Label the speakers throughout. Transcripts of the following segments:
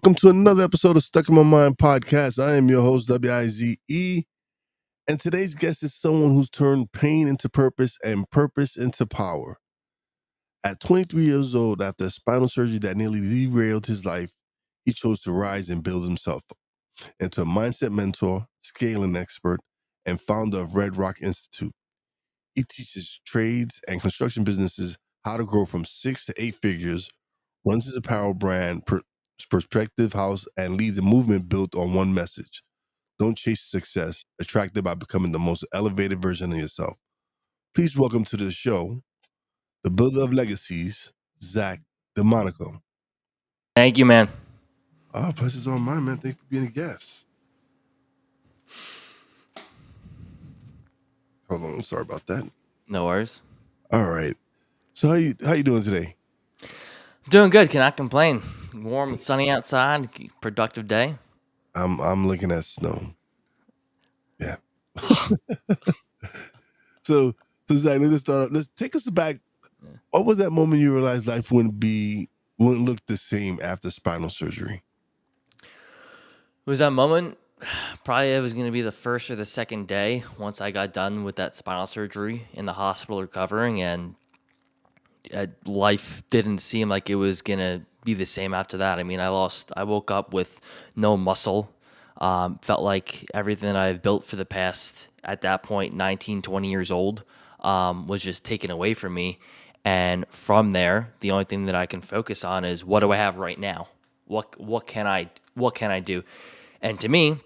Speaker 1: Welcome to another episode of Stuck in My Mind podcast. I am your host, Wize, and today's guest is someone who's turned pain into purpose and purpose into power. At 23 years old, after a spinal surgery that nearly derailed his life, he chose to rise and build himself into a mindset mentor, scaling expert, and founder of Red Rock Institute. He teaches trades and construction businesses how to grow from 6 to 8 figures, runs his apparel brand, Perspective House, and leads a movement built on one message: don't chase success, attract it by becoming the most elevated version of yourself. Please welcome to the show the builder of legacies, Zach de Monaco.
Speaker 2: Thank you, man.
Speaker 1: Pleasure's all mine, man. Thanks for being a guest. Hold on, I'm sorry about that.
Speaker 2: No worries.
Speaker 1: All right. So how you doing today?
Speaker 2: Doing good. Cannot complain. Warm and sunny outside. Productive day.
Speaker 1: I'm looking at snow. Yeah. So Zach, let's take us back. What was that moment you realized life wouldn't look the same after spinal surgery?
Speaker 2: Was that moment? Probably it was going to be the first or the second day once I got done with that spinal surgery in the hospital recovering, and life didn't seem like it was going to be the same after that. I mean, I woke up with no muscle. Felt like everything that I've built for the past, at that point, 19, 20 years old, was just taken away from me. And from there, the only thing that I can focus on is, what do I have right now? What can I do? And to me,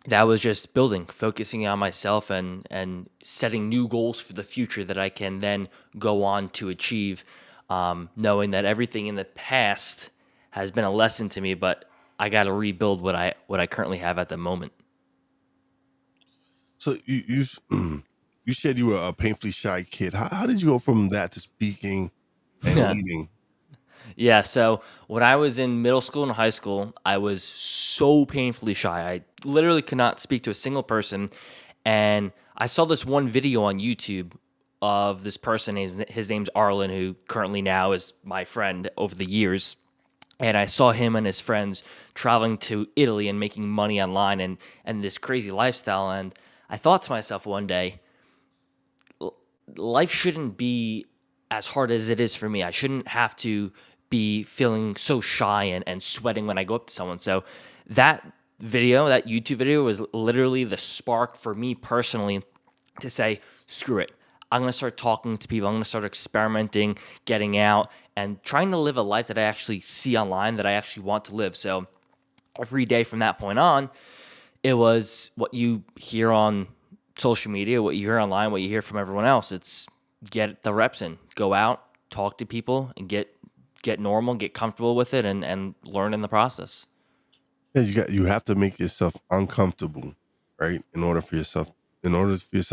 Speaker 2: that was just building, focusing on myself and setting new goals for the future that I can then go on to achieve, knowing that everything in the past has been a lesson to me, but I got to rebuild what I currently have at the moment.
Speaker 1: So you said you were a painfully shy kid. How did you go from that to speaking and leading?
Speaker 2: Yeah, so when I was in middle school and high school, I was so painfully shy. I literally could not speak to a single person. And I saw this one video on YouTube of this person. His name's Arlen, who currently now is my friend over the years. And I saw him and his friends traveling to Italy and making money online and this crazy lifestyle. And I thought to myself one day, life shouldn't be as hard as it is for me. I shouldn't have to be feeling so shy and sweating when I go up to someone. So that YouTube video was literally the spark for me personally to say, screw it. I'm going to start talking to people. I'm going to start experimenting, getting out, and trying to live a life that I actually see online, that I actually want to live. So every day from that point on, it was what you hear on social media, what you hear online, what you hear from everyone else. It's get the reps in, go out, talk to people, and get normal, get comfortable with it, and learn in the process.
Speaker 1: Yeah, you have to make yourself uncomfortable, right? In order for yourself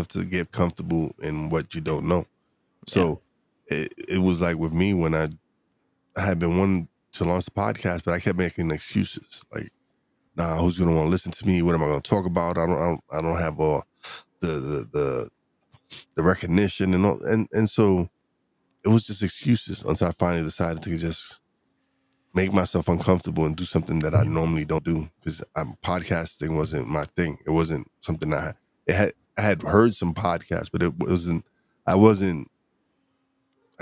Speaker 1: to get comfortable in what you don't know. So it was like with me when I had been wanting to launch the podcast, but I kept making excuses like, nah, who's gonna want to listen to me? What am I gonna talk about? I don't have all the recognition and all, and so it was just excuses until I finally decided to just make myself uncomfortable and do something that I normally don't do, because podcasting wasn't my thing. It wasn't something I had heard some podcasts, but it wasn't. I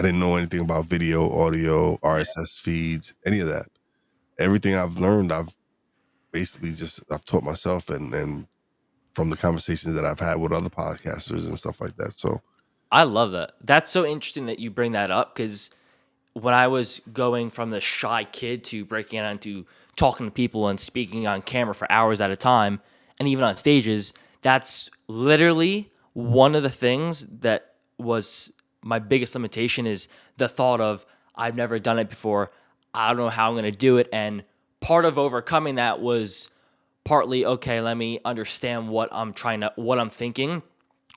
Speaker 1: didn't know anything about video, audio, RSS feeds, any of that. Everything I've learned, I've taught myself and from the conversations that I've had with other podcasters and stuff like that. So
Speaker 2: I love that. That's so interesting that you bring that up, because when I was going from the shy kid to breaking out into talking to people and speaking on camera for hours at a time, and even on stages, that's literally one of the things that was my biggest limitation, is the thought of, I've never done it before. I don't know how I'm going to do it. And part of overcoming that was partly, okay, let me understand what I'm thinking,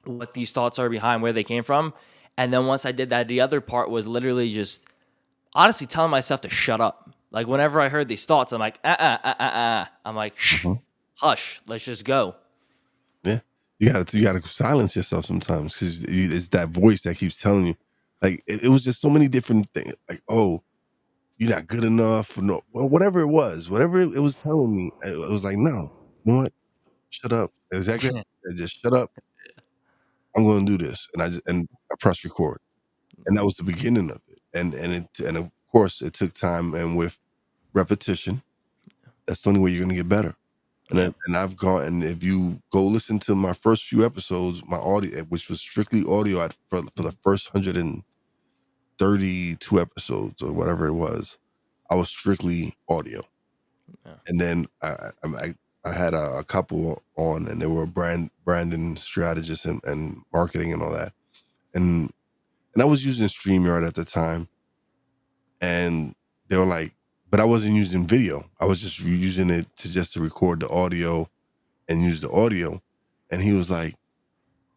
Speaker 2: what these thoughts are behind, where they came from. And then once I did that, the other part was literally just honestly telling myself to shut up. Like, whenever I heard these thoughts, I'm like, I'm like, shh, hush, let's just go.
Speaker 1: yeah, you gotta silence yourself sometimes, because it's that voice that keeps telling you. Like it was just so many different things. Like, oh, you're not good enough, or no, well, whatever it was, whatever it was telling me, it was like, no, you know what? Shut up. Exactly. Just shut up. I'm going to do this, and I press record, and that was the beginning of it. And of course, it took time, and with repetition, that's the only way you're going to get better.
Speaker 2: Yeah.
Speaker 1: And I've gone, and if you go listen to my first few episodes, my audio, which was strictly audio for the first 132 episodes or whatever it was, I was strictly audio.
Speaker 2: Yeah.
Speaker 1: And then I had a couple on, and they were branding strategists and marketing and all that. And I was using StreamYard at the time, and they were like, but I wasn't using video. I was just using it to record the audio and use the audio. And he was like,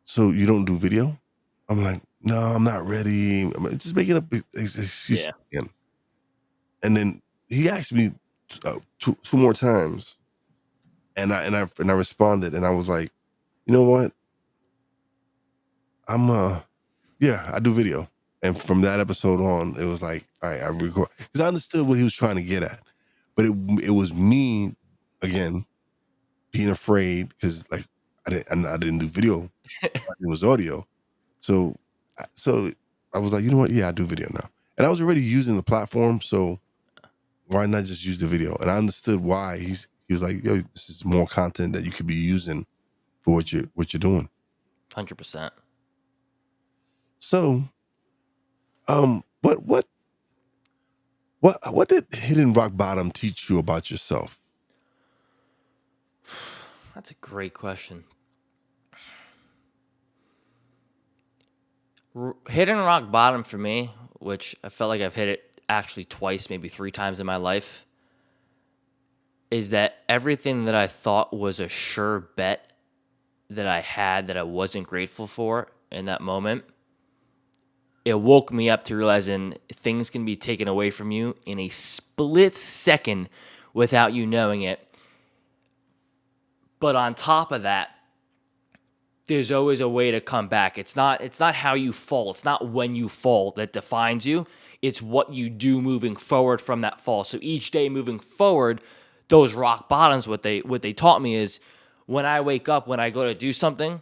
Speaker 1: so you don't do video? I'm like, no, I'm not ready. I'm just making up excuses
Speaker 2: Yeah.
Speaker 1: again. And then he asked me two more times, and I responded, and I was like, you know what? Yeah, I do video. And from that episode on, it was like, all right, I record, because I understood what he was trying to get at, but it was me again being afraid because like I didn't do video, it was audio. So so I was like, you know what? Yeah, I do video now, and I was already using the platform, so why not just use the video? And I understood why he was like, yo, this is more content that you could be using for what you're doing.
Speaker 2: 100%.
Speaker 1: So what did hitting rock bottom teach you about yourself?
Speaker 2: That's a great question. Hitting rock bottom for me, which I felt like I've hit it actually twice, maybe three times in my life, is that everything that I thought was a sure bet that I had that I wasn't grateful for in that moment, it woke me up to realizing things can be taken away from you in a split second without you knowing it. But on top of that, there's always a way to come back. It's not how you fall. It's not when you fall that defines you. It's what you do moving forward from that fall. So each day moving forward, those rock bottoms, what they taught me is when I wake up, when I go to do something,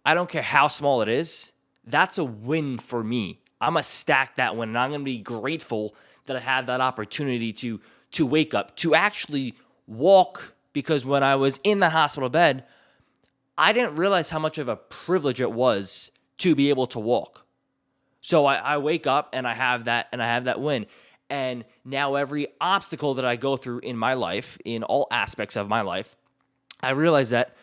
Speaker 2: I don't care how small it is, that's a win for me. I'm gonna stack that win, and I'm gonna be grateful that I had that opportunity to wake up, to actually walk. Because when I was in the hospital bed, I didn't realize how much of a privilege it was to be able to walk. So I wake up and I have that win. And now every obstacle that I go through in my life, in all aspects of my life, I realize that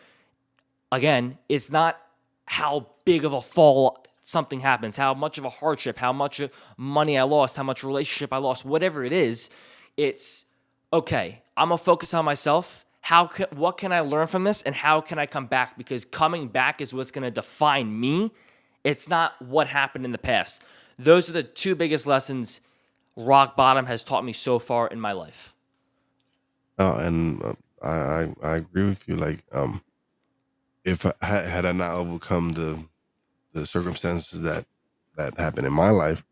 Speaker 2: again, it's not how big of a fall something happens, how much of a hardship, how much money I lost, how much relationship I lost, whatever it is. It's okay. I'm gonna focus on myself. What can I learn from this, and how can I come back? Because coming back is what's gonna define me. It's not what happened in the past. Those are the two biggest lessons rock bottom has taught me so far in my life.
Speaker 1: And I agree with you. Like, if had I not overcome the circumstances that happened in my life,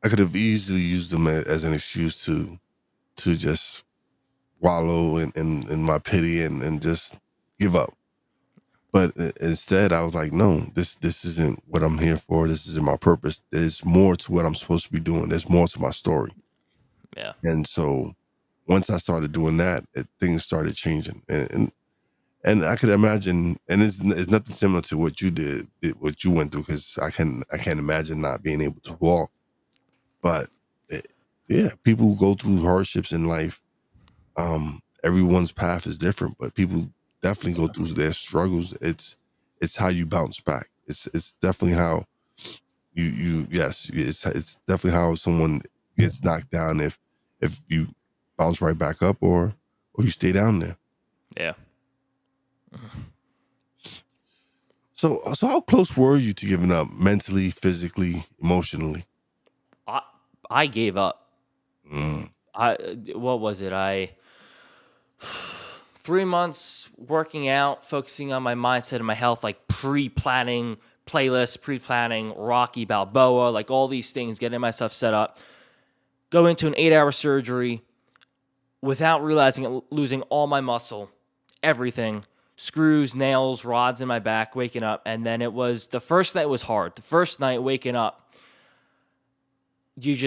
Speaker 1: I could have easily used them as an excuse to just wallow in my pity and just give up. But instead, I was like, no, this isn't what I'm here for. This isn't my purpose. There's more to what I'm supposed to be doing. There's more to my story.
Speaker 2: Yeah.
Speaker 1: And so once I started doing that, things started changing. And I could imagine, and it's nothing similar to what you what you went through, because I can't imagine not being able to walk. But it, yeah, people who go through hardships in life. Everyone's path is different, but people definitely go through their struggles. It's how you bounce back. It's definitely how yes, it's definitely how someone gets knocked down if you bounce right back up, or you stay down there.
Speaker 2: Yeah.
Speaker 1: So how close were you to giving up mentally, physically, emotionally?
Speaker 2: I I gave up.
Speaker 1: Mm.
Speaker 2: What was it? 3 months working out, focusing on my mindset and my health, like pre-planning playlists, pre-planning Rocky Balboa, like all these things, getting myself set up. go into an 8-hour surgery without realizing it, losing all my muscle, everything, screws, nails, rods in my back, waking up. And then the first night was hard. The first night waking up, you're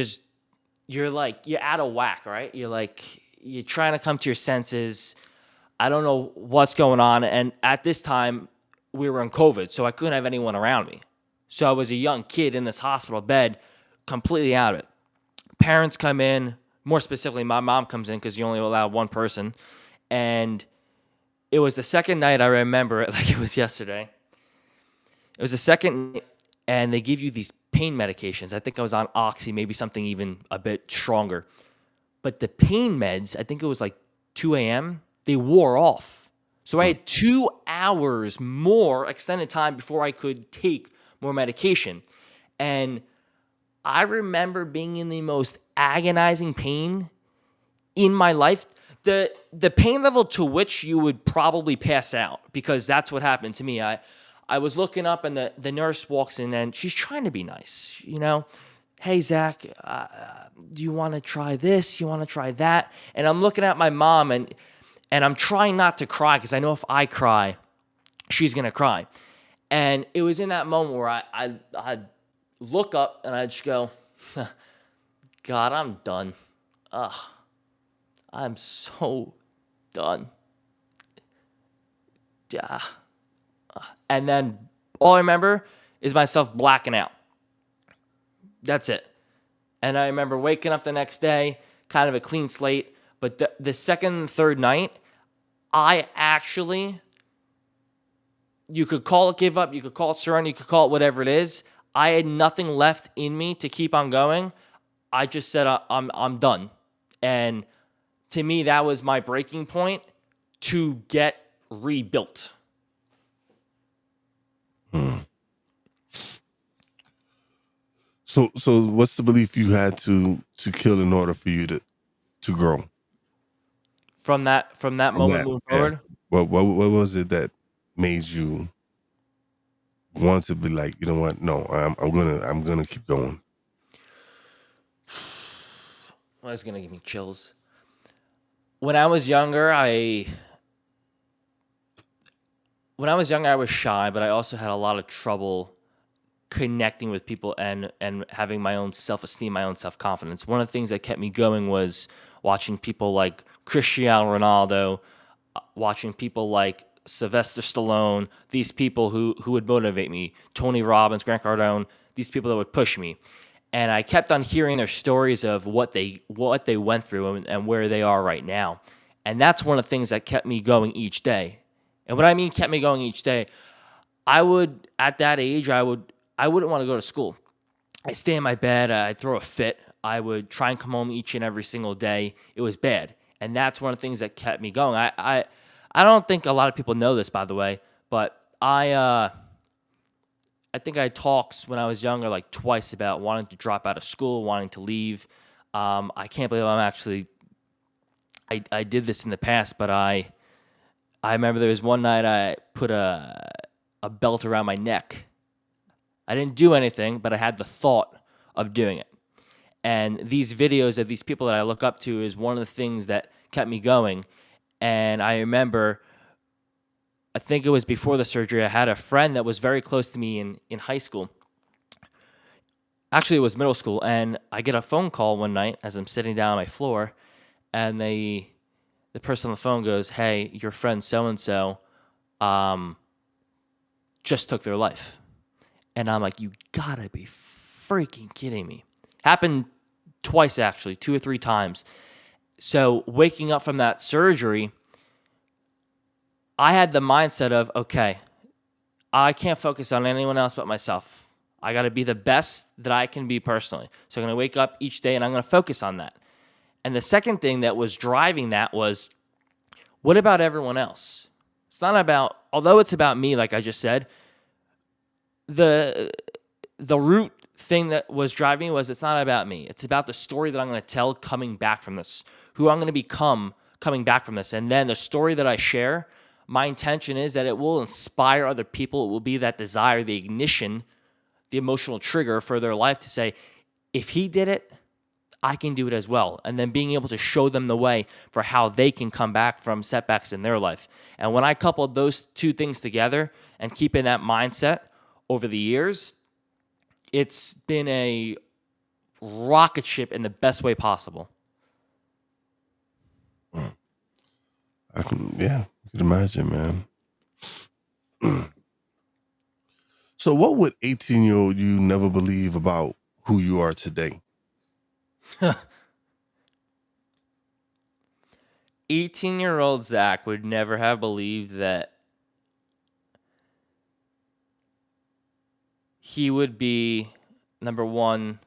Speaker 2: out of whack, right? You're trying to come to your senses. I don't know what's going on. And at this time, we were in COVID, so I couldn't have anyone around me. So I was a young kid in this hospital bed, completely out of it. Parents come in, more specifically, my mom comes in because you only allow one person. And it was the second night, I remember it like it was yesterday. It was the second night, and they give you these pain medications. I think I was on Oxy, maybe something even a bit stronger. But the pain meds, I think it was like 2 a.m., they wore off. So I had 2 hours more extended time before I could take more medication. And I remember being in the most agonizing pain in my life. The pain level to which you would probably pass out, because that's what happened to me. I was looking up, and the nurse walks in, and she's trying to be nice, Hey, Zach, do you want to try this? You want to try that? And I'm looking at my mom, and I'm trying not to cry because I know if I cry, she's going to cry. And it was in that moment where I'd look up and I'd just go, God, I'm done. Ugh, I'm so done. Yeah. And then all I remember is myself blacking out. That's it. And I remember waking up the next day, kind of a clean slate. But the second and third night, I actually, you could call it give up, you could call it surrender, you could call it whatever it is. I had nothing left in me to keep on going. I just said, I'm done. And to me, that was my breaking point to get rebuilt.
Speaker 1: So what's the belief you had to kill in order for you to grow?
Speaker 2: From that moment moving forward?
Speaker 1: What was it that made you want to be like, you know what? No, I'm gonna keep going.
Speaker 2: Well, it's gonna give me chills. When I was younger, I was shy, but I also had a lot of trouble connecting with people and having my own self-esteem, my own self-confidence. One of the things that kept me going was watching people like Cristiano Ronaldo, watching people like Sylvester Stallone, these people who would motivate me, Tony Robbins, Grant Cardone, these people that would push me. And I kept on hearing their stories of what they went through and where they are right now. And that's one of the things that kept me going each day. And what I mean kept me going each day, at that age, I wouldn't want to go to school. I'd stay in my bed, I'd throw a fit. I would try and come home each and every single day. It was bad. And that's one of the things that kept me going. I don't think a lot of people know this, by the way, but I think I had talks when I was younger, like twice, about wanting to drop out of school, wanting to leave. I can't believe I did this in the past, but I remember there was one night I put a belt around my neck. I didn't do anything, but I had the thought of doing it. And these videos of these people that I look up to is one of the things that kept me going. And I remember, I think it was before the surgery, I had a friend that was very close to me in high school. Actually, it was middle school. And I get a phone call one night as I'm sitting down on my floor. And the person on the phone goes, "Hey, your friend so-and-so just took their life." And I'm like, you gotta be freaking kidding me. Happened twice, actually, 2 or 3 times. So waking up from that surgery, I had the mindset of, okay, I can't focus on anyone else but myself. I got to be the best that I can be personally. So I'm going to wake up each day and I'm going to focus on that. And the second thing that was driving that was, what about everyone else? It's not about, although it's about me, like I just said, the root thing that was driving me was, it's not about me. It's about the story that I'm going to tell coming back from this, who I'm going to become coming back from this. And then the story that I share, my intention is that it will inspire other people. It will be that desire, the ignition, the emotional trigger for their life to say, if he did it, I can do it as well. And then being able to show them the way for how they can come back from setbacks in their life. And when I coupled those two things together and keeping that mindset over the years, it's been a rocket ship in the best way possible.
Speaker 1: I can imagine, man. So what would 18-year-old you never believe about who you are today?
Speaker 2: 18-year-old Zach would never have believed that he would be, number one,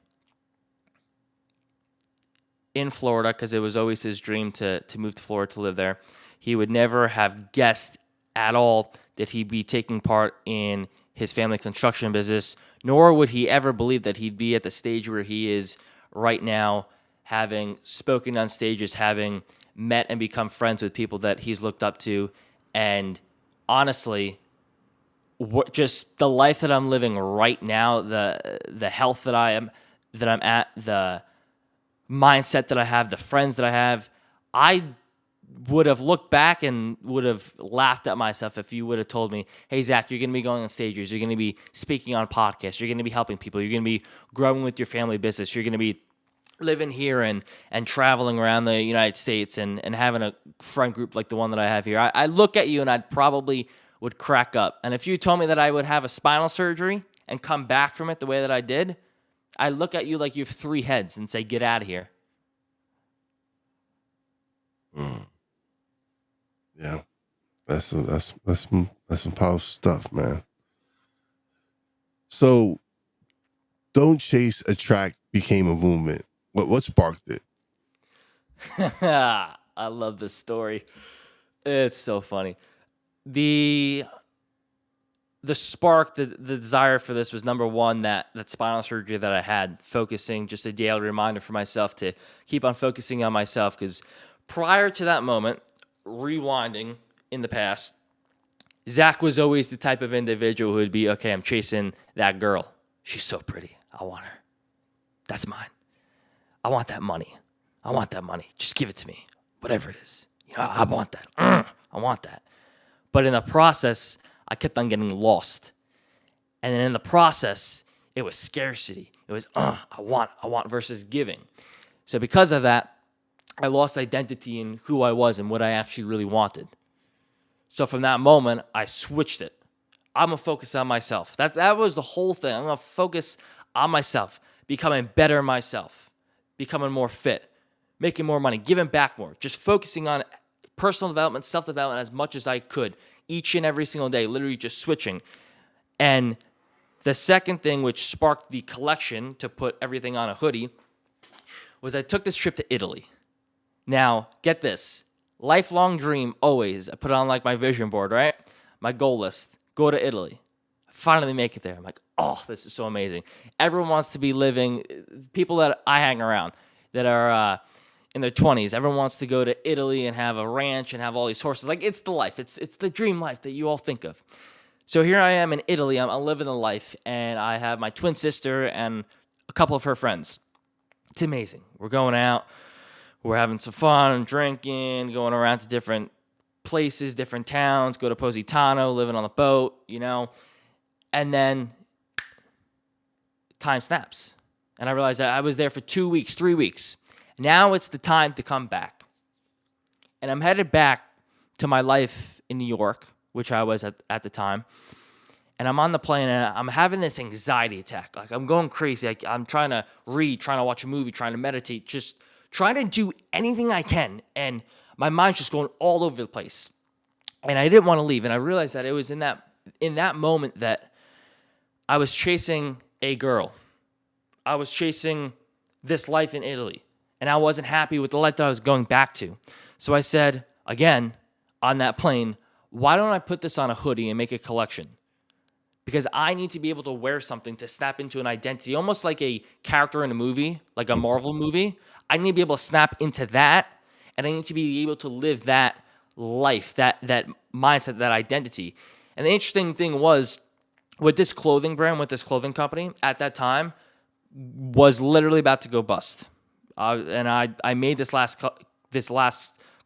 Speaker 2: in Florida, because it was always his dream to move to Florida to live there. He would never have guessed at all that he'd be taking part in his family construction business, nor would he ever believe that he'd be at the stage where he is right now, having spoken on stages, having met and become friends with people that he's looked up to. And honestly, just the life that I'm living right now, the health that I'm at, the mindset that I have, the friends that I have, I would have looked back and would have laughed at myself if you would have told me, hey, Zach, you're going to be going on stages. You're going to be speaking on podcasts. You're going to be helping people. You're going to be growing with your family business. You're going to be living here and traveling around the United States and having a friend group like the one that I have here. I look at you and I'd probably would crack up. And if you told me that I would have a spinal surgery and come back from it the way that I did, I look at you like you have three heads and say, get out of here.
Speaker 1: Yeah, that's some powerful stuff, man. So, don't chase, attract became a movement. What sparked it?
Speaker 2: I love this story. It's so funny. The spark, the desire for this was, number one, that spinal surgery that I had, focusing, just a daily reminder for myself to keep on focusing on myself. Because prior to that moment, rewinding in the past, Zach was always the type of individual who would be, okay, I'm chasing that girl. She's so pretty. I want her. That's mine. I want that money. I want that money. Just give it to me. Whatever it is. I want that. I want that. But in the process, I kept on getting lost. And then in the process, it was scarcity. It was, I want versus giving. So because of that, I lost identity in who I was and what I actually really wanted. So from that moment, I switched it. I'm going to focus on myself. That was the whole thing. I'm going to focus on myself, becoming better myself, becoming more fit, making more money, giving back more, just focusing on personal development, self-development as much as I could each and every single day, literally just switching. And the second thing which sparked the collection to put everything on a hoodie was I took this trip to Italy. Now, get this. Lifelong dream, always. I put it on like my vision board, right? My goal list. Go to Italy. Finally make it there. I'm like, oh, this is so amazing. Everyone wants to be living, people that I hang around that are in their 20s, everyone wants to go to Italy and have a ranch and have all these horses. Like, it's the life. It's the dream life that you all think of. So here I am in Italy. I'm living the life, and I have my twin sister and a couple of her friends. It's amazing. We're going out. We're having some fun, drinking, going around to different places, different towns, go to Positano, living on the boat, And then time snaps. And I realized that I was there for 2 weeks, 3 weeks. Now it's the time to come back. And I'm headed back to my life in New York, which I was at the time. And I'm on the plane, and I'm having this anxiety attack. Like, I'm going crazy. I'm trying to read, trying to watch a movie, trying to meditate, just trying to do anything I can. And my mind's just going all over the place. And I didn't want to leave. And I realized that it was in that moment that I was chasing a girl. I was chasing this life in Italy. And I wasn't happy with the life that I was going back to. So I said, again, on that plane, why don't I put this on a hoodie and make a collection? Because I need to be able to wear something to snap into an identity, almost like a character in a movie, like a Marvel movie. I need to be able to snap into that, and I need to be able to live that life, that mindset, that identity. And the interesting thing was, with this clothing brand, with this clothing company, at that time, was literally about to go bust. And I made this last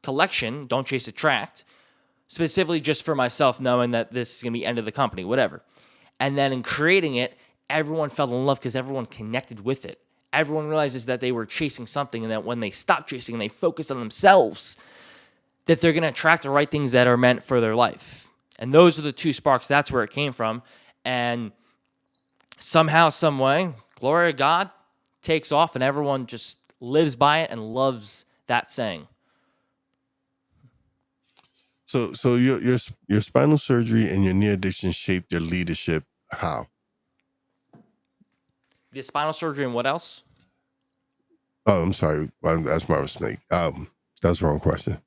Speaker 2: collection, Don't Chase Attract, specifically just for myself, knowing that this is going to be end of the company, whatever. And then in creating it, everyone fell in love because everyone connected with it. Everyone realizes that they were chasing something, and that when they stop chasing and they focus on themselves, that they're going to attract the right things that are meant for their life. And those are the two sparks. That's where it came from. And somehow, some way, glory to God, takes off, and everyone just lives by it and loves that saying.
Speaker 1: So your spinal surgery and your knee addiction shaped your leadership. How?
Speaker 2: The spinal surgery and what else?
Speaker 1: Oh, I'm sorry. That's my mistake. That was the wrong question.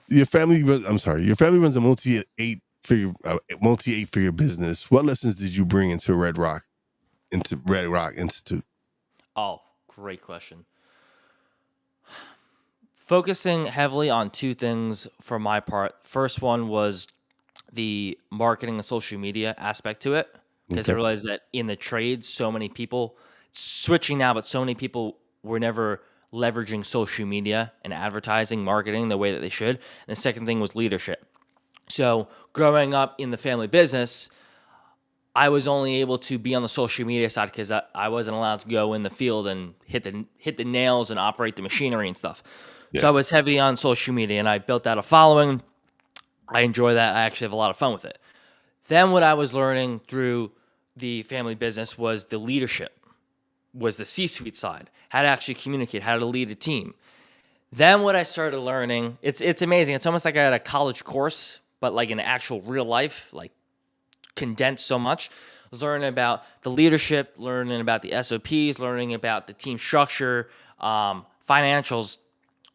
Speaker 1: Your family runs a multi eight figure business. What lessons did you bring into Red Rock Institute?
Speaker 2: Oh, great question. Focusing heavily on two things for my part. First one was the marketing and social media aspect to it, because I
Speaker 1: Okay.
Speaker 2: realized that in the trades, so many people, it's switching now, but so many people were never leveraging social media and advertising, marketing the way that they should. And the second thing was leadership. So growing up in the family business, I was only able to be on the social media side because I wasn't allowed to go in the field and hit the nails and operate the machinery and stuff. So
Speaker 1: Yeah.
Speaker 2: I was heavy on social media, and I built out a following. I enjoy that. I actually have a lot of fun with it. Then what I was learning through the family business was the leadership, was the C-suite side, how to actually communicate, how to lead a team. Then what I started learning, it's amazing. It's almost like I had a college course, but like in actual real life, like condensed so much. I was learning about the leadership, learning about the SOPs, learning about the team structure, financials.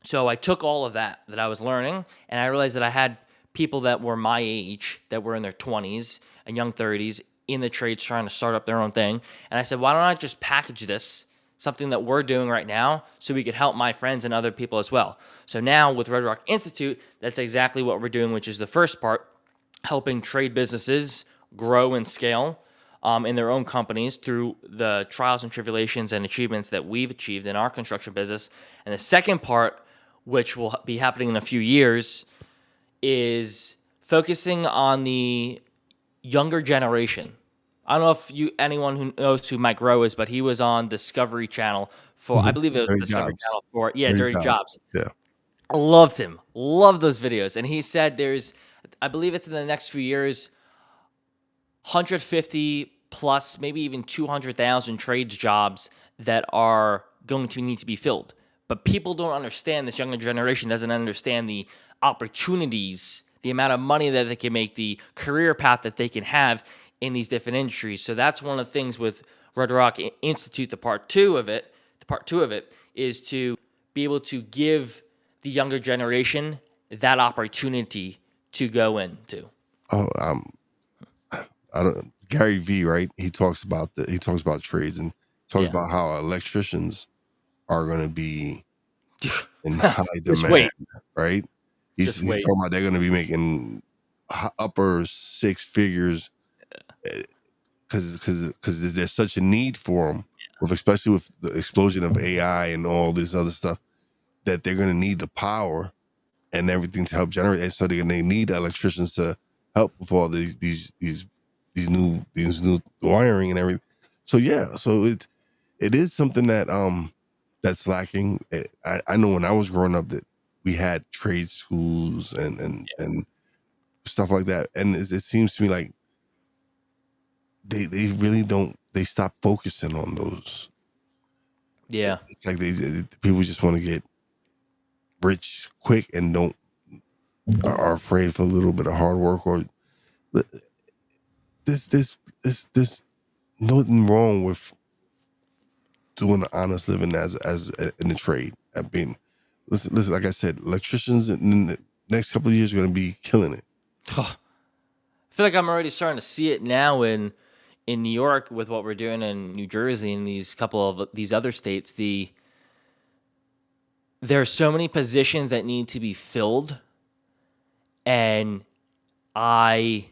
Speaker 2: So I took all of that I was learning, and I realized that I had people that were my age, that were in their 20s and young 30s, in the trades trying to start up their own thing. And I said, why don't I just package this, something that we're doing right now, so we could help my friends and other people as well. So now with Red Rock Institute, that's exactly what we're doing, which is the first part, helping trade businesses grow and scale in their own companies through the trials and tribulations and achievements that we've achieved in our construction business. And the second part, which will be happening in a few years, is focusing on the younger generation. I don't know if anyone who knows who Mike Rowe is, but he was on Discovery Channel for, I believe it was
Speaker 1: Dirty
Speaker 2: Discovery
Speaker 1: jobs.
Speaker 2: Channel for,
Speaker 1: Dirty
Speaker 2: Dirty Jobs.
Speaker 1: Yeah.
Speaker 2: I loved him. Loved those videos. And he said I believe it's in the next few years, 150 plus, maybe even 200,000 trades jobs that are going to need to be filled. But people don't understand, this younger generation doesn't understand the opportunities, the amount of money that they can make, the career path that they can have in these different industries. So that's one of the things with Red Rock Institute, the part two of it is to be able to give the younger generation that opportunity to go into.
Speaker 1: Oh, I don't. Gary V. Right? He talks about trades and talks
Speaker 2: Yeah.
Speaker 1: about how electricians are going to be in high
Speaker 2: Just
Speaker 1: demand.
Speaker 2: wait.
Speaker 1: Right? He's
Speaker 2: Just wait.
Speaker 1: talking about they're going to be making upper six figures because there's such a need for them, especially with the explosion of AI and all this other stuff, that they're going to need the power and everything to help generate it. So they need electricians to help with all these new wiring and everything. So yeah, so it is something that that's lacking. I know when I was growing up that we had trade schools and stuff like that, and it seems to me like they really don't. They stop focusing on those.
Speaker 2: Yeah.
Speaker 1: It's like people just want to get rich quick and don't are afraid for a little bit of hard work or this nothing wrong with doing an honest living as in the trade. I mean, listen. Like I said, electricians in the next couple of years are going to be killing it.
Speaker 2: I feel like I'm already starting to see it now in New York with what we're doing in New Jersey and these couple of these other states. There are so many positions that need to be filled, and I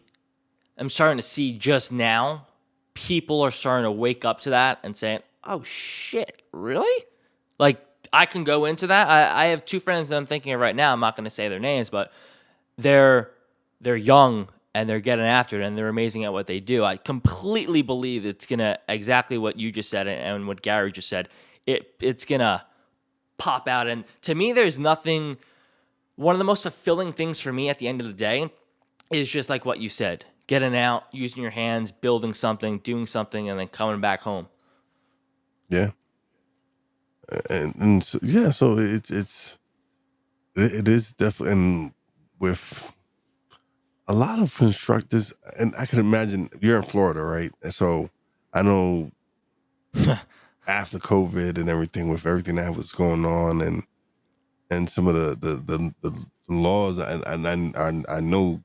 Speaker 2: am starting to see just now people are starting to wake up to that and saying, "Oh shit, really?" Like I can go into that. I have two friends that I'm thinking of right now. I'm not going to say their names, but they're they're young and they're getting after it and they're amazing at what they do. I completely believe it's gonna exactly what you just said and what Gary just said. It's gonna pop out. And to me, there's nothing. One of the most fulfilling things for me at the end of the day is just like what you said: getting out, using your hands, building something, doing something, and then coming back home.
Speaker 1: Yeah. And so, yeah, so it is definitely, and with a lot of constructors, and I can imagine you're in Florida, right? And so I know after COVID and everything, with everything that was going on, and some of the laws, I know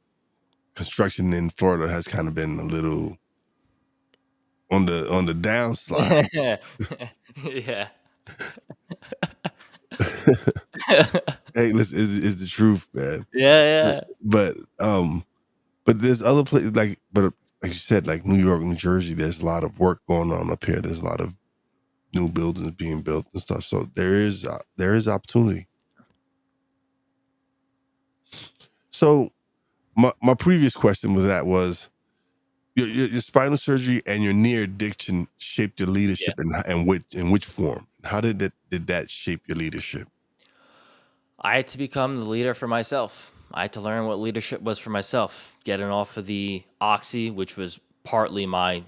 Speaker 1: construction in Florida has kind of been a little on the downslide.
Speaker 2: Yeah.
Speaker 1: Hey, listen, is the truth, man.
Speaker 2: Yeah,
Speaker 1: But but there's other places like you said, like New York, New Jersey. There's a lot of work going on up here. There's a lot of new buildings being built and stuff. So there is opportunity. So my previous question was your spinal surgery and your near addiction shaped your
Speaker 2: yeah.
Speaker 1: leadership, and in which form? How did that shape your leadership?
Speaker 2: I had to become the leader for myself. I had to learn what leadership was for myself. Getting off of the oxy, which was partly my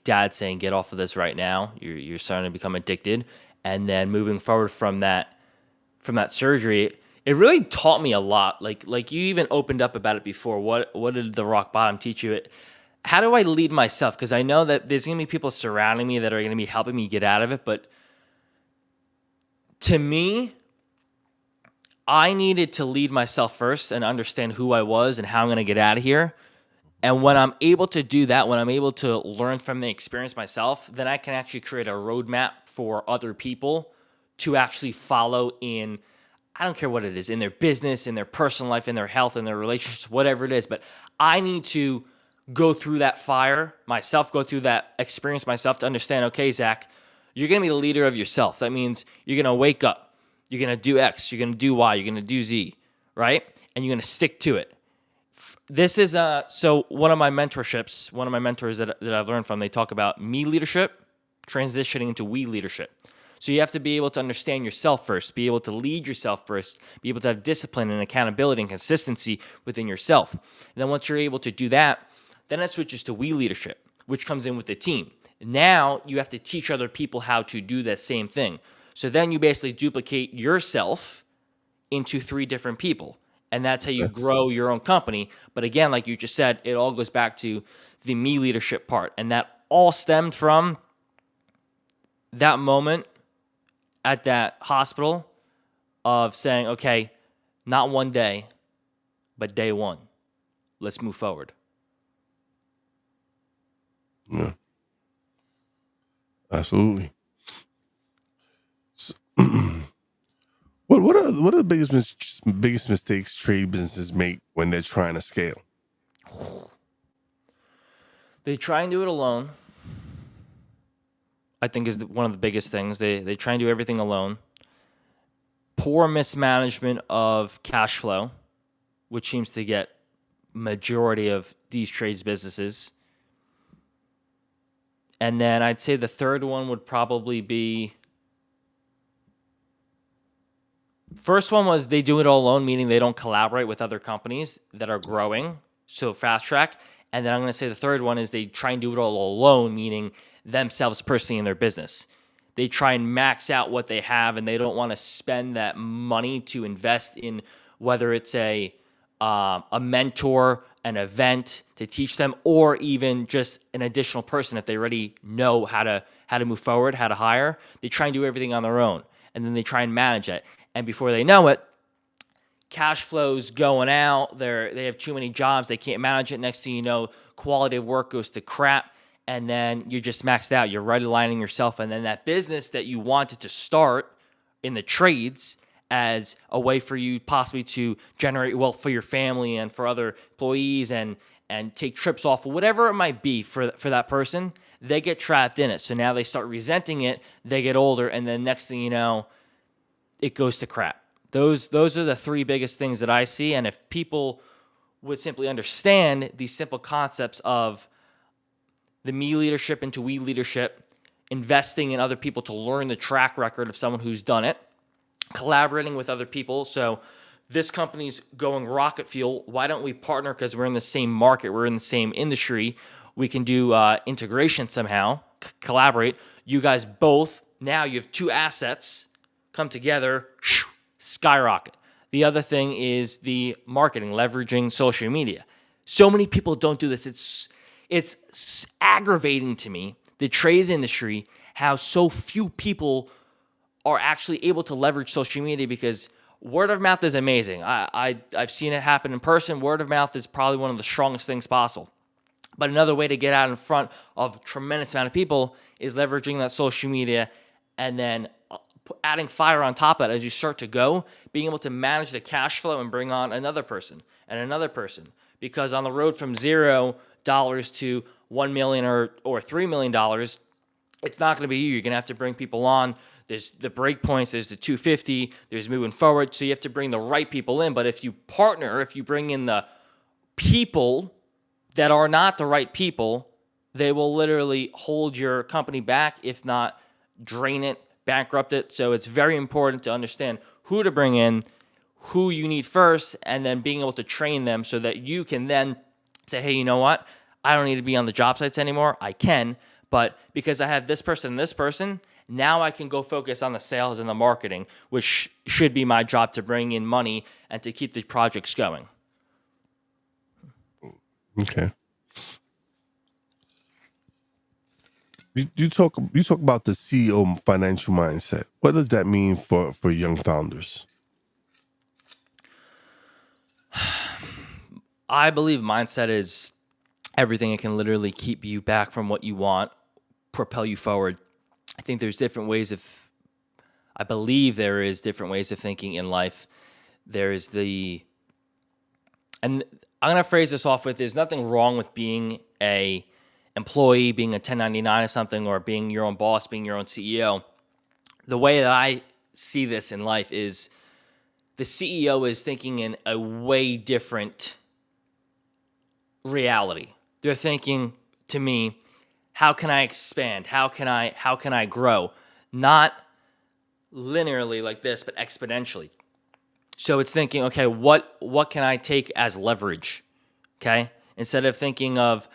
Speaker 2: dad saying, "Get off of this right now. You're starting to become addicted." And then moving forward from that surgery, it really taught me a lot. Like you even opened up about it before. What did the rock bottom teach you? How do I lead myself? Because I know that there's gonna be people surrounding me that are gonna be helping me get out of it. But to me, I needed to lead myself first and understand who I was and how I'm gonna get out of here. And when I'm able to do that, when I'm able to learn from the experience myself, then I can actually create a roadmap for other people to actually follow in. I don't care what it is, in their business, in their personal life, in their health, in their relationships, whatever it is. But I need to go through that fire myself, go through that experience myself to understand, okay, Zach, you're going to be the leader of yourself. That means you're going to wake up, you're going to do X, you're going to do Y, you're going to do Z, right? And you're going to stick to it. This is so one of my mentorships, one of my mentors that I've learned from, they talk about me leadership transitioning into we leadership. So you have to be able to understand yourself first, be able to lead yourself first, be able to have discipline and accountability and consistency within yourself. And then once you're able to do that, then it switches to we leadership, which comes in with the team. Now you have to teach other people how to do that same thing. So then you basically duplicate yourself into three different people. And that's how you
Speaker 1: Okay.
Speaker 2: grow your own company. But again, like you just said, it all goes back to the me leadership part. And that all stemmed from that moment at that hospital of saying, okay, not one day, but day one. Let's move forward.
Speaker 1: Yeah, absolutely. S- what are the biggest mistakes trade businesses make when they're trying to scale?
Speaker 2: They try and do it alone, I think is one of the biggest things. They try and do everything alone. Poor mismanagement of cash flow, which seems to get majority of these trades businesses. And then I'd say the third one would probably be, first one was they do it all alone, meaning they don't collaborate with other companies that are growing. So fast track. And then I'm going to say the third one is they try and do it all alone, meaning themselves personally in their business. They try and max out what they have and they don't want to spend that money to invest in whether it's a mentor, an event to teach them, or even just an additional person if they already know how to move forward, how to hire. They try and do everything on their own, and then they try and manage it. And before they know it, cash flow's going out. They have too many jobs. They can't manage it. Next thing you know, quality of work goes to crap. And then you're just maxed out. You're redlining yourself. And then that business that you wanted to start in the trades as a way for you possibly to generate wealth for your family and for other employees and take trips off, whatever it might be for that person, they get trapped in it. So now they start resenting it. They get older, and then next thing you know, it goes to crap. Those are the three biggest things that I see. And if people would simply understand these simple concepts of the me leadership into we leadership, investing in other people to learn the track record of someone who's done it, collaborating with other people. So this company's going rocket fuel. Why don't we partner? Because we're in the same market, we're in the same industry. We can do integration somehow, collaborate. You guys both, now you have two assets come together, skyrocket. The other thing is the marketing, leveraging social media. So many people don't do this. It's aggravating to me, the trades industry, how so few people are actually able to leverage social media, because word of mouth is amazing. I've seen it happen in person. Word of mouth is probably one of the strongest things possible. But another way to get out in front of a tremendous amount of people is leveraging that social media and then adding fire on top of it as you start to go, being able to manage the cash flow and bring on another person and another person. Because on the road from $0 to $1 million or $3 million, it's not going to be you. You're going to have to bring people on. There's the break points, there's the 250, there's moving forward. So you have to bring the right people in. But if you partner, if you bring in the people that are not the right people, they will literally hold your company back, if not drain it, bankrupt it. So it's very important to understand who to bring in, who you need first, and then being able to train them so that you can then say, hey, you know what? I don't need to be on the job sites anymore. I can, but because I have this person and this person, now I can go focus on the sales and the marketing, which should be my job to bring in money and to keep the projects going.
Speaker 1: Okay. You talk about the CEO financial mindset. What does that mean for young founders?
Speaker 2: I believe mindset is everything. It can literally keep you back from what you want, propel you forward. I think there's different ways of, I believe there is different ways of thinking in life. There's the, and I'm going to phrase this off with, there's nothing wrong with being a employee, being a 1099 or something, or being your own boss, being your own CEO. The way that I see this in life is the CEO is thinking in a way different reality. They're thinking, to me, how can I expand? How can I grow? Not linearly like this, but exponentially. So it's thinking, okay, what can I take as leverage? Okay? Instead of thinking of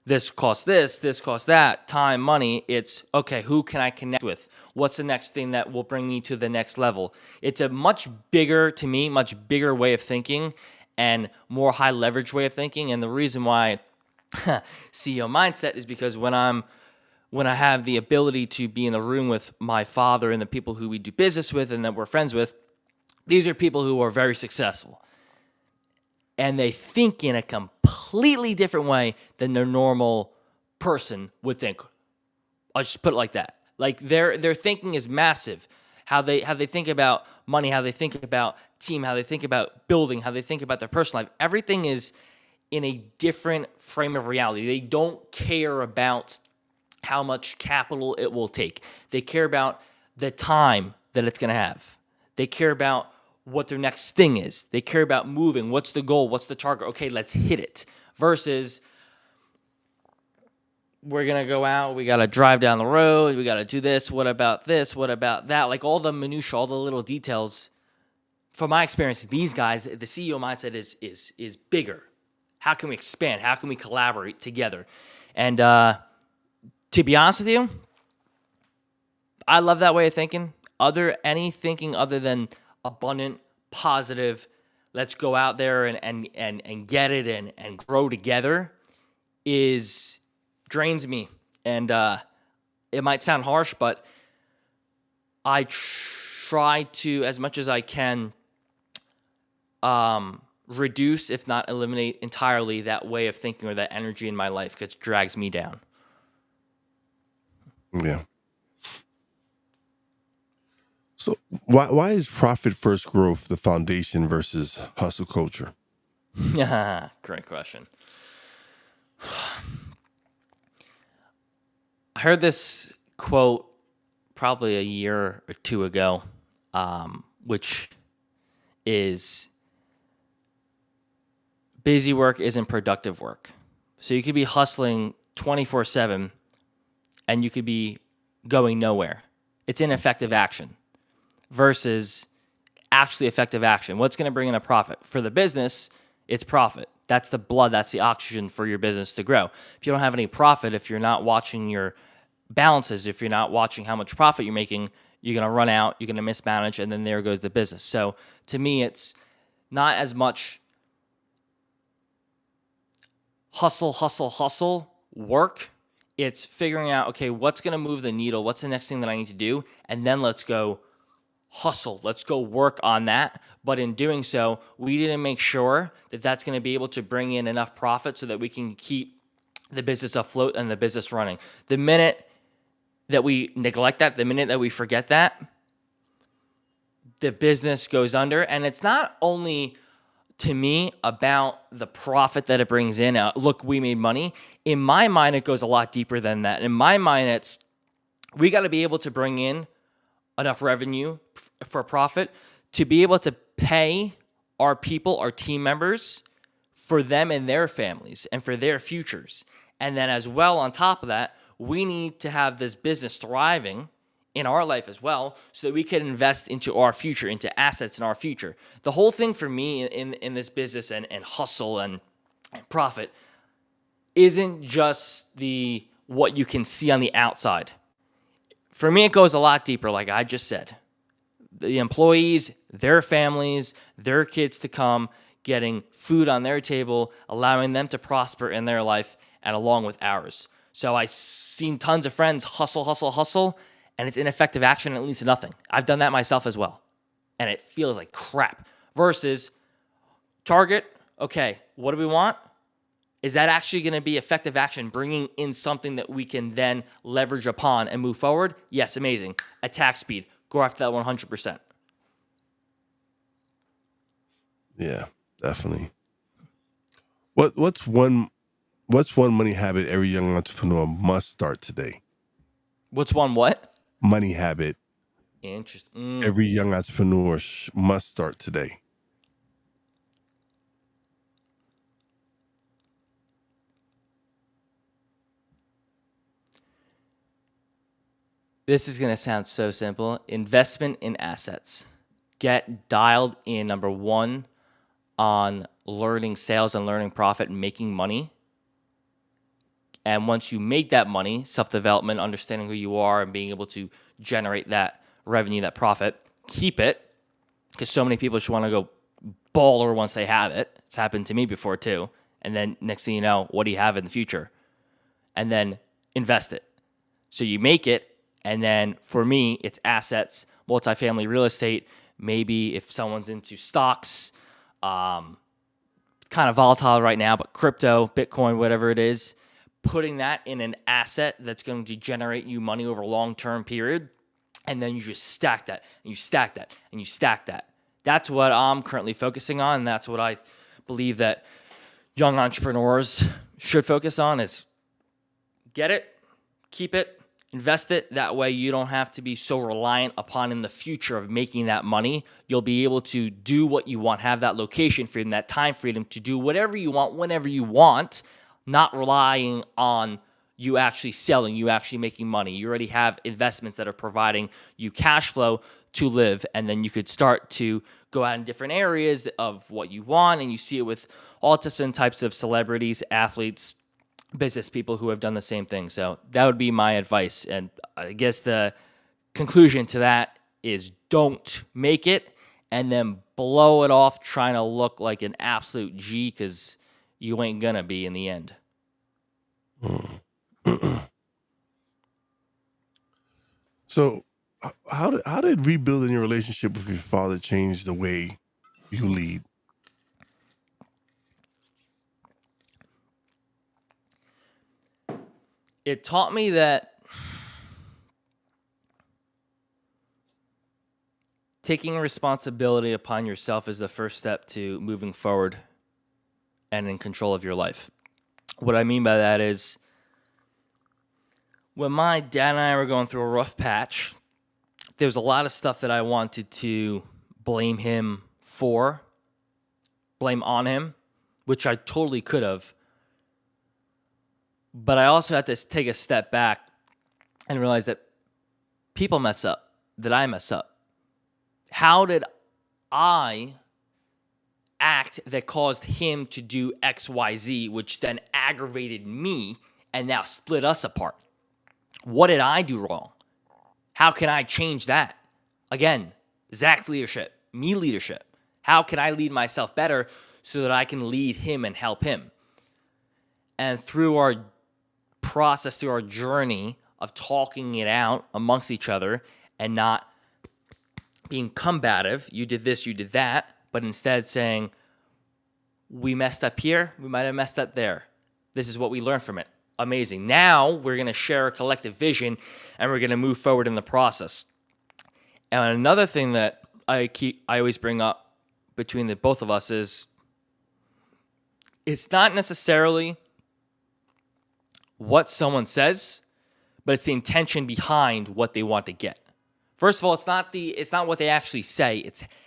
Speaker 2: this costs this costs that, time, money, it's, okay, who can I connect with? What's the next thing that will bring me to the next level? It's a much bigger way of thinking and more high leverage way of thinking. And the reason why CEO mindset is because when I have the ability to be in the room with my father and the people who we do business with and that we're friends with, these are people who are very successful. And they think in a completely different way than their normal person would think. I'll just put it like that. Like their thinking is massive. How they think about money, how they think about team, how they think about building, how they think about their personal life. Everything is in a different frame of reality. They don't care about how much capital it will take. They care about the time that it's going to have. They care about what their next thing is. They care about moving. What's the goal? What's the target? Okay, let's hit it. Versus, we're going to go out. We got to drive down the road. We got to do this. What about this? What about that? Like all the minutiae, all the little details. From my experience, these guys, the CEO mindset is bigger. How can we expand? How can we collaborate together? And to be honest with you, I love that way of thinking. Any thinking other than abundant, positive, let's go out there and get it and grow together drains me. And it might sound harsh, but I try to, as much as I can, reduce, if not eliminate entirely, that way of thinking or that energy in my life, because it drags me down.
Speaker 1: Yeah. So why is profit first growth the foundation versus hustle culture?
Speaker 2: Yeah, great question. I heard this quote probably a year or two ago, which is busy work isn't productive work. So you could be hustling 24/7 and you could be going nowhere. It's ineffective action versus actually effective action. What's going to bring in a profit? For the business, it's profit. That's the blood, that's the oxygen for your business to grow. If you don't have any profit, if you're not watching your balances, if you're not watching how much profit you're making, you're going to run out, you're going to mismanage, and then there goes the business. So to me, it's not as much hustle work. It's figuring out, okay, what's going to move the needle? What's the next thing that I need to do? And then let's go hustle. Let's go work on that. But in doing so, we need to make sure that that's going to be able to bring in enough profit so that we can keep the business afloat and the business running. The minute that we neglect that, the minute that we forget that, the business goes under. And it's not only, to me, about the profit that it brings in. Look, we made money. In my mind, it goes a lot deeper than that. In my mind, it's we got to be able to bring in enough revenue for profit to be able to pay our people, our team members, for them and their families and for their futures. And then as well, on top of that, we need to have this business thriving in our life as well so that we can invest into our future, into assets in our future. The whole thing for me in this business and hustle and profit isn't just the what you can see on the outside. For me, it goes a lot deeper, like I just said. The employees, their families, their kids to come, getting food on their table, allowing them to prosper in their life, and along with ours. So I've seen tons of friends hustle, and it's ineffective action and it leads to nothing. I've done that myself as well, and it feels like crap. Versus target, okay, what do we want? Is that actually going to be effective action, bringing in something that we can then leverage upon and move forward? Yes, amazing. Attack speed. Go after that 100%.
Speaker 1: Yeah, definitely. What's one money habit every young entrepreneur must start today?
Speaker 2: What's one what?
Speaker 1: Money habit
Speaker 2: Interesting.
Speaker 1: every young entrepreneur must start today.
Speaker 2: This is going to sound so simple. Investment in assets. Get dialed in, number one, on learning sales and learning profit and making money. And once you make that money, self-development, understanding who you are and being able to generate that revenue, that profit, keep it. Because so many people just want to go baller once they have it. It's happened to me before too. And then next thing you know, what do you have in the future? And then invest it. So you make it. And then for me, it's assets, multifamily real estate. Maybe if someone's into stocks, kind of volatile right now, but crypto, Bitcoin, whatever it is, putting that in an asset that's going to generate you money over a long-term period. And then you just stack that, and you stack that, and you stack that. That's what I'm currently focusing on. And that's what I believe that young entrepreneurs should focus on is get it, keep it, invest it. That way you don't have to be so reliant upon in the future of making that money. You'll be able to do what you want, have that location freedom, that time freedom to do whatever you want, whenever you want, not relying on you actually selling, you actually making money. You already have investments that are providing you cash flow to live, and then you could start to go out in different areas of what you want, and you see it with all different types of celebrities, athletes, business people who have done the same thing. So that would be my advice. And I guess the conclusion to that is don't make it and then blow it off trying to look like an absolute G, because you ain't gonna be in the end.
Speaker 1: So how did rebuilding your relationship with your father change the way you lead?
Speaker 2: It taught me that taking responsibility upon yourself is the first step to moving forward and in control of your life. What I mean by that is when my dad and I were going through a rough patch, there was a lot of stuff that I wanted to blame him for, blame on him, which I totally could have. But I also had to take a step back and realize that people mess up, that I mess up. How did I act that caused him to do X, Y, Z, which then aggravated me and now split us apart? What did I do wrong? How can I change that? Again, Zach's leadership, me leadership. How can I lead myself better so that I can lead him and help him? And through our process, through our journey of talking it out amongst each other and not being combative, you did this, you did that, but instead saying, we messed up here, we might have messed up there. This is what we learned from it. Amazing. Now we're going to share a collective vision and we're going to move forward in the process. And another thing that I always bring up between the both of us is it's not necessarily what someone says, but it's the intention behind what they want to get. First of all, it's not what they actually say,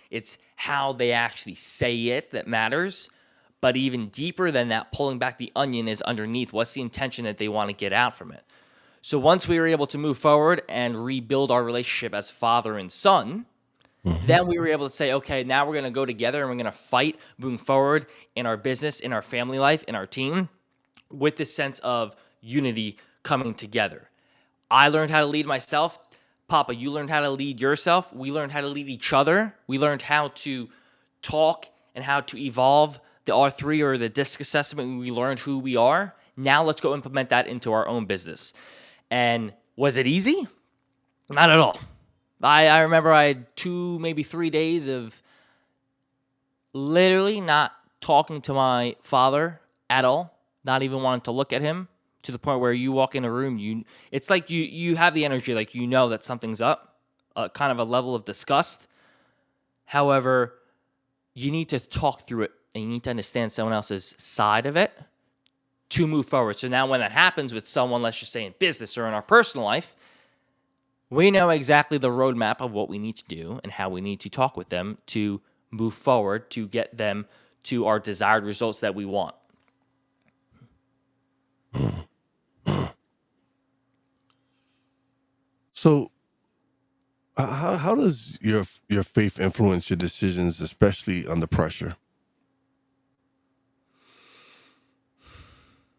Speaker 2: it's how they actually say it that matters. But even deeper than that, pulling back the onion is underneath. What's the intention that they want to get out from it? So once we were able to move forward and rebuild our relationship as father and son, then we were able to say, okay, now we're going to go together and we're going to fight moving forward in our business, in our family life, in our team, with this sense of unity coming together. I learned how to lead myself. Papa, you learned how to lead yourself. We learned how to lead each other. We learned how to talk and how to evolve the R3 or the DISC assessment. We learned who we are. Now let's go implement that into our own business. And was it easy? Not at all. I remember I had 2, maybe 3 days of literally not talking to my father at all, not even wanting to look at him, to the point where you walk in a room, it's like you have the energy, like you know that something's up, kind of a level of disgust. However, you need to talk through it and you need to understand someone else's side of it to move forward. So now when that happens with someone, let's just say in business or in our personal life, we know exactly the roadmap of what we need to do and how we need to talk with them to move forward to get them to our desired results that we want.
Speaker 1: So, how does your faith influence your decisions, especially under pressure?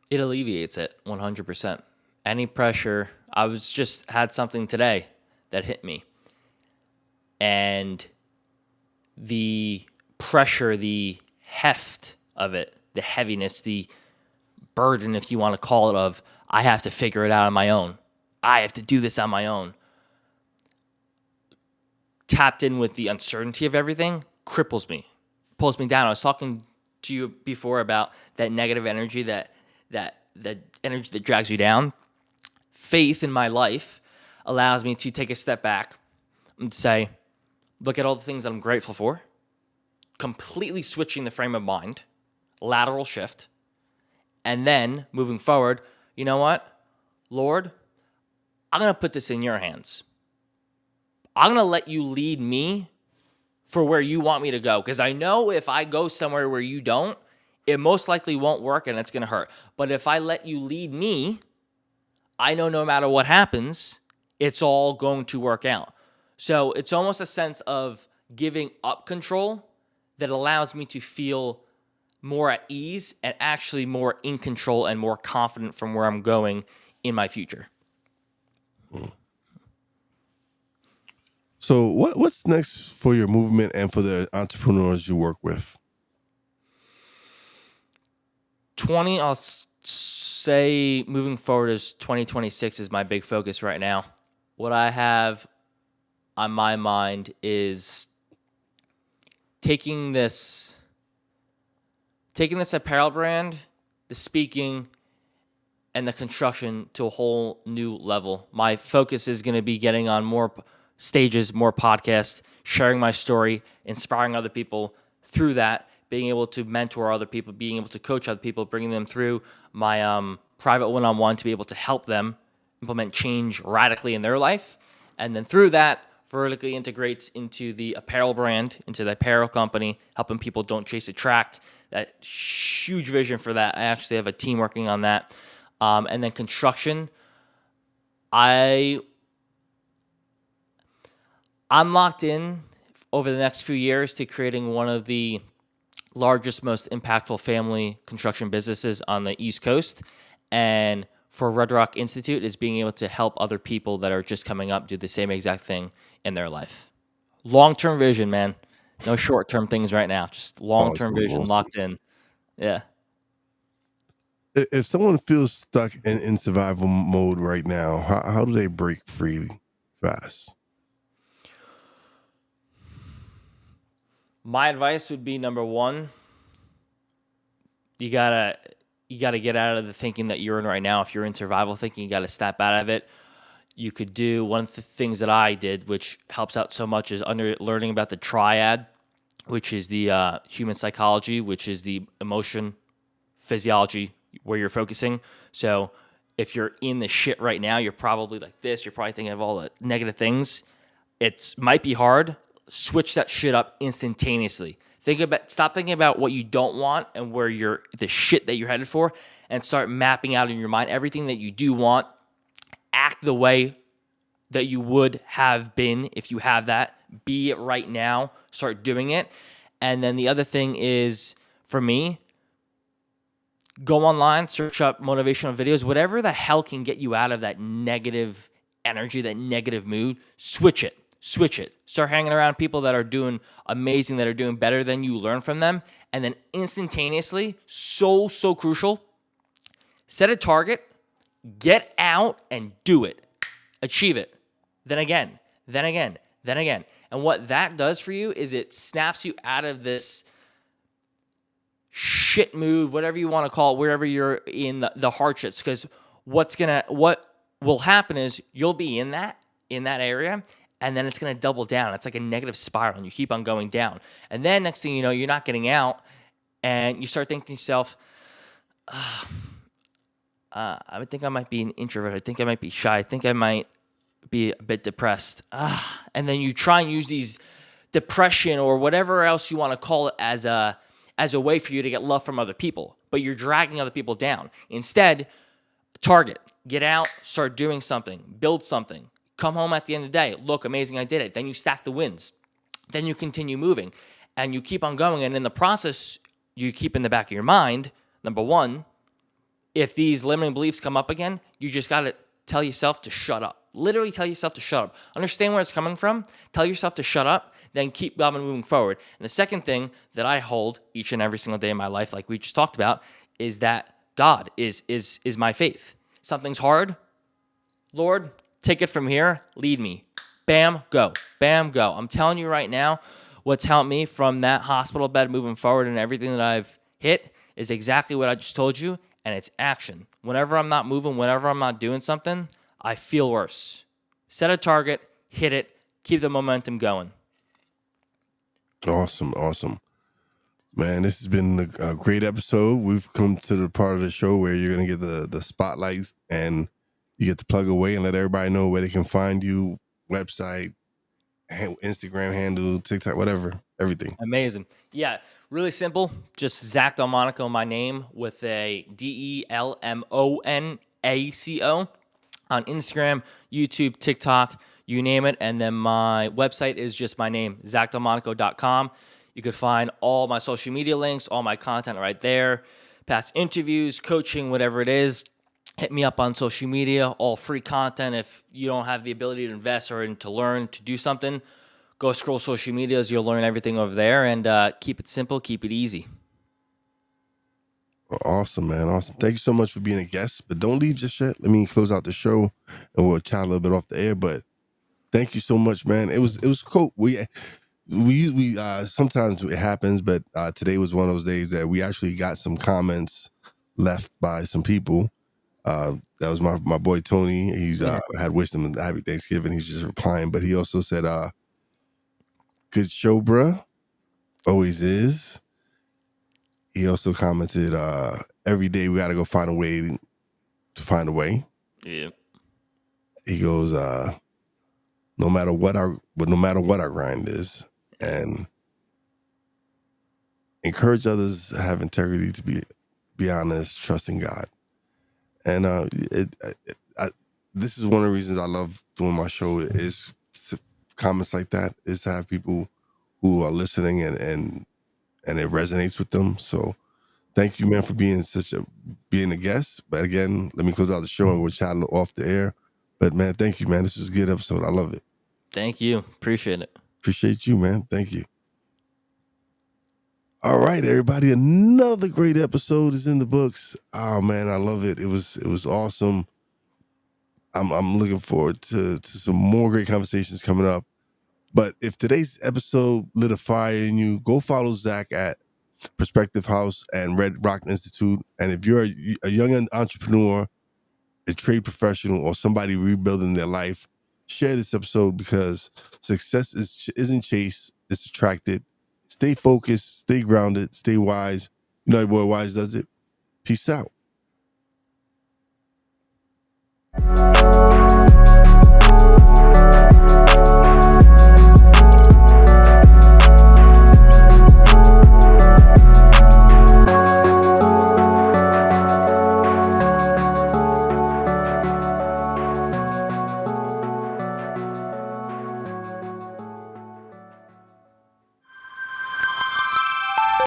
Speaker 2: It alleviates it 100%. Any pressure, I was just had something today that hit me. And the pressure, the heft of it, the heaviness, the burden, if you want to call it, of I have to figure it out on my own. I have to do this on my own. Tapped in with the uncertainty of everything cripples me, pulls me down. I was talking to you before about that negative energy, that energy that drags you down. Faith in my life allows me to take a step back and say, look at all the things that I'm grateful for, completely switching the frame of mind, lateral shift, and then moving forward, you know what, Lord, I'm going to put this in your hands. I'm going to let you lead me for where you want me to go. Because I know if I go somewhere where you don't, it most likely won't work and it's going to hurt. But if I let you lead me, I know no matter what happens, it's all going to work out. So it's almost a sense of giving up control that allows me to feel more at ease and actually more in control and more confident from where I'm going in my future.
Speaker 1: So, what's next for your movement and for the entrepreneurs you work with?
Speaker 2: I'll say moving forward is 2026 is my big focus right now. What I have on my mind is taking this apparel brand, the speaking, and the construction to a whole new level. My focus is going to be getting on more stages, more podcasts, sharing my story, inspiring other people through that, being able to mentor other people, being able to coach other people, bringing them through my private one-on-one to be able to help them implement change radically in their life. And then through that, vertically integrates into the apparel brand, into the apparel company, helping people don't chase attract. That huge vision for that. I actually have a team working on that. And then construction. I'm locked in over the next few years to creating one of the largest, most impactful family construction businesses on the East Coast. And for Red Rock Institute is being able to help other people that are just coming up do the same exact thing in their life. Long-term vision, man. No short-term things right now. Just long-term
Speaker 1: Awesome,
Speaker 2: vision
Speaker 1: awesome.
Speaker 2: locked in. Yeah.
Speaker 1: If someone feels stuck in survival mode right now, how do they break free fast?
Speaker 2: My advice would be number one, you gotta get out of the thinking that you're in right now. If you're in survival thinking, you gotta step out of it. You could do one of the things that I did, which helps out so much, is learning about the triad, which is the human psychology, which is the emotion, physiology, where you're focusing. So if you're in the shit right now, you're probably like this. You're probably thinking of all the negative things. It might be hard. Switch that shit up instantaneously. Stop thinking about what you don't want and where you're the shit that you're headed for, and start mapping out in your mind everything that you do want. Act the way that you would have been if you have that. Be it right now. Start doing it. And then the other thing is, for me, go online, search up motivational videos, whatever the hell can get you out of that negative energy, that negative mood. Switch it. Start hanging around people that are doing amazing, that are doing better than you. Learn from them. And then instantaneously, so crucial, set a target, get out and do it. Achieve it. Then again. And what that does for you is it snaps you out of this shit mood, whatever you want to call it, wherever you're in the hardships. Because what will happen is you'll be in that area, and then it's going to double down. It's like a negative spiral, and you keep on going down. And then next thing you know, you're not getting out, and you start thinking to yourself, I think I might be an introvert. I think I might be shy. I think I might be a bit depressed. And then you try and use these depression or whatever else you want to call it as a way for you to get love from other people, but you're dragging other people down. Instead, target, get out, start doing something, build something, come home at the end of the day, look, amazing, I did it. Then you stack the wins. Then you continue moving, and you keep on going. And in the process, you keep in the back of your mind, number one, if these limiting beliefs come up again, you just got to tell yourself to shut up. Literally tell yourself to shut up. Understand where it's coming from. Tell yourself to shut up. Then keep on moving forward. And the second thing that I hold each and every single day in my life, like we just talked about, is that God is my faith. Something's hard. Lord, take it from here. Lead me. Bam, go. Bam, go. I'm telling you right now, what's helped me from that hospital bed moving forward and everything that I've hit is exactly what I just told you, and it's action. Whenever I'm not moving, whenever I'm not doing something, I feel worse. Set a target, hit it, keep the momentum going.
Speaker 1: Awesome. Man, this has been a great episode. We've come to the part of the show where you're going to get the spotlights, and you get to plug away and let everybody know where they can find you, website, Instagram handle, TikTok, whatever, everything.
Speaker 2: Amazing. Yeah, really simple. Just Zach Del Monaco, my name, with a DELMONACO on Instagram, YouTube, TikTok, you name it. And then my website is just my name, ZachDelMonaco.com. You could find all my social media links, all my content right there, past interviews, coaching, whatever it is. Hit me up on social media, all free content. If you don't have the ability to invest or to learn to do something, go scroll social medias. You'll learn everything over there, and keep it simple, keep it easy.
Speaker 1: Awesome, man. Awesome. Thank you so much for being a guest, but don't leave just yet. Let me close out the show and we'll chat a little bit off the air, but thank you so much, man. It was cool. We sometimes it happens, but today was one of those days that we actually got some comments left by some people. That was my boy Tony. He's had wished him a happy Thanksgiving. He's just replying, but he also said, good show, bruh. Always is. He also commented, every day we got to go find a way to find a way.
Speaker 2: Yeah.
Speaker 1: He goes, no matter what our grind is, and encourage others to have integrity, to be honest, trusting God. And this is one of the reasons I love doing my show, is comments like that, is to have people who are listening and it resonates with them. So thank you, man, for being a guest. But again, let me close out the show and we'll chat off the air. But man, thank you, man. This was a good episode. I love it.
Speaker 2: Thank you. Appreciate it.
Speaker 1: Appreciate you, man. Thank you. All right, everybody. Another great episode is in the books. Oh man, I love it. It was awesome. I'm looking forward to some more great conversations coming up. But if today's episode lit a fire in you, go follow Zach at Perspective House and Red Rock Institute. And if you're a young entrepreneur, a trade professional, or somebody rebuilding their life, share this episode, because success isn't chased, it's attracted. Stay focused, stay grounded, stay wise. You know how your boy Wize does it. Peace out.